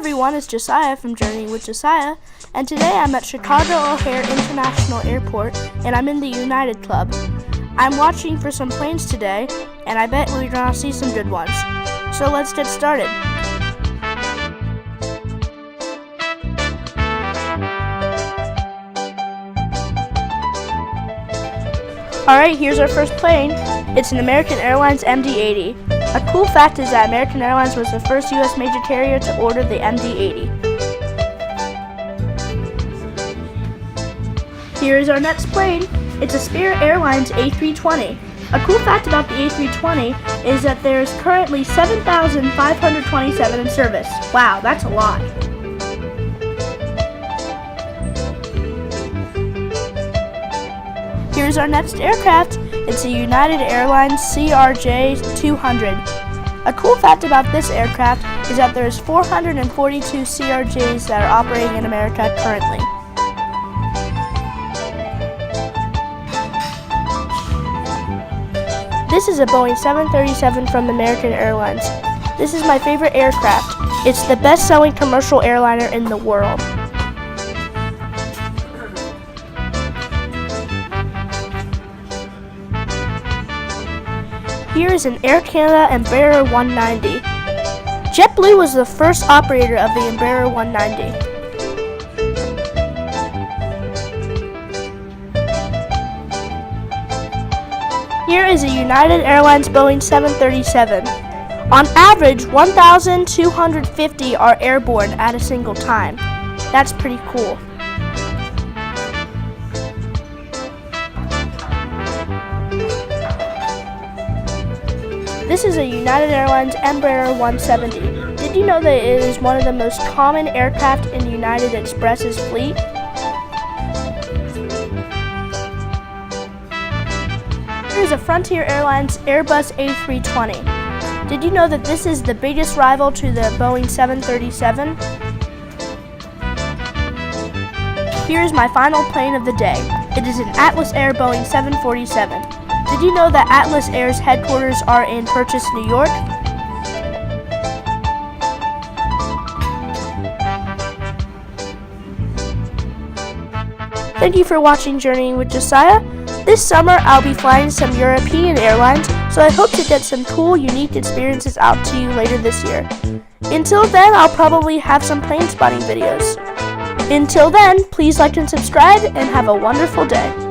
everyone, it's Josiah from Journeying with Josiah, and today I'm at Chicago O'Hare International Airport, and I'm in the United Club. I'm watching for some planes today, and I bet we're gonna see some good ones. So let's get started. Alright, here's our first plane. It's an American Airlines MD-80. A cool fact is that American Airlines was the first U.S. major carrier to order the MD-80. Here is our next plane. It's a Spirit Airlines A320. A cool fact about the A320 is that there's currently 7,527 in service. Wow, that's a lot. Here's our next aircraft. It's a United Airlines CRJ-200. A cool fact about this aircraft is that there's 442 CRJs that are operating in America currently. This is a Boeing 737 from American Airlines. This is my favorite aircraft. It's the best-selling commercial airliner in the world. Here is an Air Canada Embraer 190. JetBlue was the first operator of the Embraer 190. Here is a United Airlines Boeing 737. On average, 1,250 are airborne at a single time. That's pretty cool. This is a United Airlines Embraer 170. Did you know that it is one of the most common aircraft in United Express's fleet? Here is a Frontier Airlines Airbus A320. Did you know that this is the biggest rival to the Boeing 737? Here is my final plane of the day. It is an Atlas Air Boeing 747. Did you know that Atlas Air's headquarters are in Purchase, New York? Thank you for watching Journeying with Josiah. This summer I'll be flying some European airlines, so I hope to get some cool, unique experiences out to you later this year. Until then, I'll probably have some plane spotting videos. Until then, please like and subscribe, and have a wonderful day.